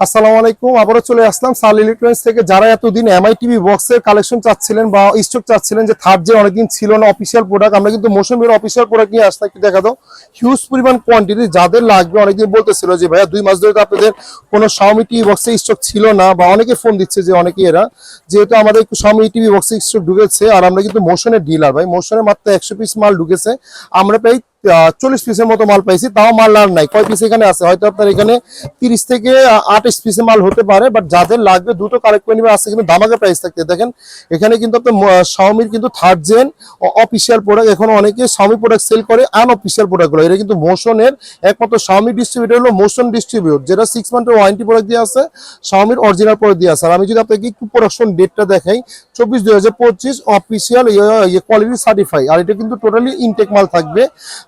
আসসালামু আলাইকুম। আবারও চলে আসলাম সাল ইলেকট্রনিক্স থেকে। যারা এতদিন এমআই টিভি বক্সের কালেকশন চাচ্ছিলেন বা স্টক চাচ্ছিলেন, যে থার্ড যে অনেকদিন ছিল না অফিসিয়াল প্রোডাক্ট, আমরা কিন্তু মোশন বের অফিসিয়াল প্রোডাক্ট নিয়ে আসলাম। একটু দেখা দাও, হিউজ পরিমাণ কোয়ান্টিটি। যাদের লাগবে, অনেকদিন বলতেছিল যে ভাইয়া 2 মাস ধরে তো আপনাদের কোনো Xiaomi টিভি বক্সে স্টক ছিল না, বা অনেকে ফোন দিচ্ছে যে অনেকে এরা, যেহেতু আমাদের একটু Xiaomi টিভি বক্সে স্টক ঢুকেছে, আর আমরা কিন্তু মোশনের ডিলার ভাই, মোশনের মাত্র 100 পিস মাল ঢুকেছে। আমরা প্রায় 40 পিসের মতো মাল পাইছি, তাও মাল আর নাই। কয় পিস এখানে আছে? হয়তো আপনার এখানে 30 থেকে 28 পিসের মাল হতে পারে, বাট যাদের লাগবে দ্রুত কালেক্ট করে নেবে। আছে কিন্তু দামাকা প্রাইস থাকতে। দেখেন এখানে কিন্তু আপনার Xiaomi কিন্তু থার্ড জেন অফিসিয়াল প্রোডাক্ট, এখন অনেকে Xiaomi প্রোডাক্ট সেল করে আনঅফিসিয়াল প্রোডাক্টগুলো। এটা কিন্তু মোশনের একমাত্র Xiaomi ডিস্ট্রিবিউটর হলো মোশন ডিস্ট্রিবিউট, যেটা 6 মান্থের ওয়ারেন্টি প্রোডাক্ট দিয়ে আছে, Xiaomiর অরিজিনাল প্রোডাক্ট দিয়ে আছে। আর আমি যদি আপনাকে একটু প্রোডাকশন ডেটটা দেখাই, 24/2025 অফিসিয়াল কোয়ালিটি সার্টিফাই। আর এটা কিন্তু টোটালি ইনটেক মাল থাকবে।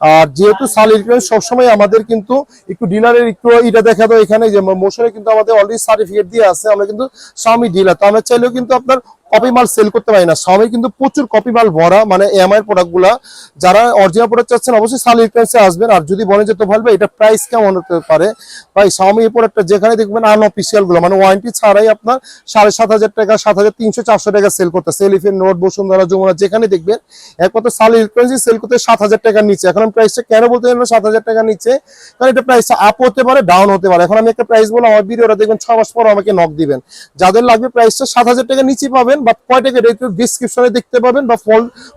আর যেহেতু সাল ইলেকট্রনিক্স সবসময় আমাদের কিন্তু একটু ডিলারের একটু এটা দেখা দাও, এখানে যে মোশনে কিন্তু আমাদের অলরেডি সার্টিফিকেট দিয়ে আছে, আমরা কিন্তু Xiaomi ডিলার। তো আমরা চাইলেও কিন্তু আপনার কপি মাল সেল করতে পারি না। Xiaomi কিন্তু প্রচুর কপি মাল ভরা, মানে এমআই এর প্রোডাক্টগুলা। যারা অরিজিনাল প্রোডাক্ট চাচ্ছেন অবশ্যই সাল ইলেকট্রনিক্সে আসবেন। আর যদি বলেন যে তো ভাই এটা প্রাইস কেমন হতে পারে, ভাই Xiaomi এই প্রোডাক্টটা যেখানে দেখবেন আনঅফিসিয়াল গুলো, মানে ওয়ারেন্টি ছাড়াই আপনার 7,500 টাকা, 7,300, 400 টাকা সেল করতেছে। এলিফেন্ট, নোট, বসুন্ধরা, যমুনা, যেখানে দেখবেন একমাত্র সাল ইলেকট্রনিক্স সেল করতে 7,000 টাকার নিচে। এখন প্রাইসটা কেন বলতে জানেন 7,000 টাকার নিচে? কারণ এটা প্রাইসটা আপ হতে পারে, ডাউন হতে পারে। এখন আমি একটা প্রাইস বললাম, আমার ভিডিওটা দেখবেন 6 মাস পর আমাকে নক দিবেন। যাদের লাগবে প্রাইসটা 7,000 টাকার নিচে পাবেন, বা কয় টাকা ডিসক্রিপশনে দেখতে পাবেন, বা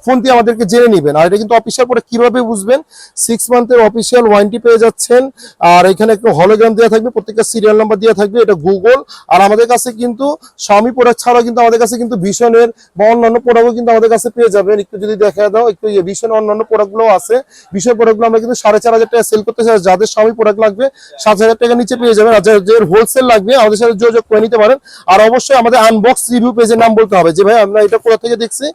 ফোন দিয়ে আমাদেরকে জেনে নেবেন। আর এটা কিন্তু অফিসিয়াল পরে কিভাবে বুঝবেন, 6 মান্থের অফিসিয়াল ওয়ারেন্টি পেয়ে যাচ্ছেন। আর এখানে একটু হলোগ্রাম দেওয়া থাকবে, প্রত্যেকটা সিরিয়াল নাম্বার দেওয়া থাকবে, এটা গুগল। আর আমাদের কাছে কিন্তু Xiaomi প্রোডাক্ট ছাড়াও কিন্তু আমাদের কাছে কিন্তু ভিশনের বা অন্যান্য প্রোডাক্টও কিন্তু আমাদের কাছে পেয়ে যাবেন। একটু যদি দেখা দাও, একটু ভিশনের অন্যান্য প্রোডাক্টগুলো আছে। ভিশন প্রোডাক্টগুলো আমরা কিন্তু 4,500 টাকা সেল করতে চাই। যাদের Xiaomi প্রোডাক্ট লাগবে 7,000 টাকা নিচে পেয়ে যাবেন। আর যাদের হোলসেল লাগবে আমাদের সাথে যোগাযোগ করে নিতে পারেন। আর অবশ্যই আমাদের আনবক্স রিভিউ পেজের নাম বলতে হবে, যে ভাই আমরা এটা কোথা থেকে দেখছি।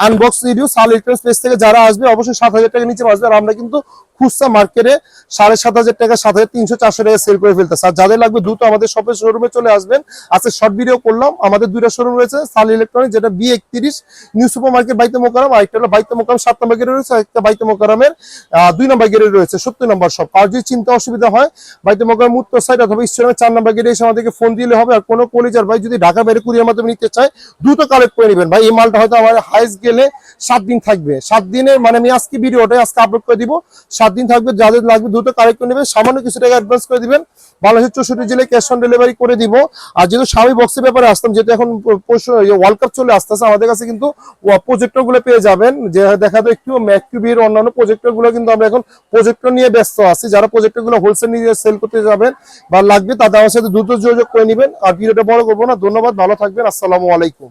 আনবক্স রিভিউ সাল ইলেকট্রনিক্স পেজ থেকে যারা আসবে অবশ্যই 7,000 টাকা নিচে আসবে। আর আমরা কিন্তু খুচরা মার্কেটে 7,500 টাকা, 7,300, 400 টাকা সেল করে ফেলতেছে। আর যাদের লাগবে দ্রুত আমাদের শপের শোরুমে চলে আসবেন। আজকে শর্ট ভিডিও করলাম, আমাদের 2টা শোরুম রয়েছে সাল ইলেকট্রনিক্স, যেটা B31 নিউ সুপার মার্কেট বাইতে মোকাররম, আর একটা হলো বাইতে মোকাররম 7 নম্বর গেটে রয়েছে, একটা বাইতে মোকাররমের 2 নম্বর গেটে রয়েছে 70 নম্বর শপ। আর যদি চিন্তা অসুবিধা হয়, বাইতে মোকাররম উত্তর সাইড অথবা স্টেশনের 4 নম্বর গেটে এসে আমাদেরকে ফোন দিলে হবে। আর কোনো কলিজার ভাই যদি ঢাকা বাইরে কুরিয়ার মাধ্যমে নিতে চায়, দ্রুত কালেক্ট করে নেবেন ভাই। এই মালটা হয়তো আমার হাইস্ট গেলে 7 দিন থাকবে। 7 দিনের মানে আমি আজকে ভিডিওটা আজকে আপলোড করে দিব, 7 দিন থাকবে। যাদের লাগবে দ্রুত কালেক্ট করে নেবেন, সামান্য কিছু টাকা অ্যাডভান্স করে দিবেন। বাংলাদেশের 64 জেলায় ক্যাশ অন ডেলিভারি করে দিব। আর যেহেতু Xiaomi বক্সের ব্যাপারে আসতাম, যেহেতু এখন ওয়ার্ল্ড কাপ চলে আসতেছে, আমাদের কাছে কিন্তু প্রজেক্টর গুলো পেয়ে যাবেন। যে দেখা যায় একটু ম্যাককিউবির অন্যান্য প্রজেক্টর গুলো কিন্তু আমরা এখন প্রজেক্টর নিয়ে ব্যস্ত আছি। যারা প্রজেক্টর গুলো হোলসেল নিয়ে সেল করতে যাবেন বা লাগবে, তাদের আমার সাথে দ্রুত যোগাযোগ করে নেবেন। আর ভিডিওটা বড় করবো না, ধন্যবাদ, ভালো থাকবেন, আসসালামু আলাইকুম।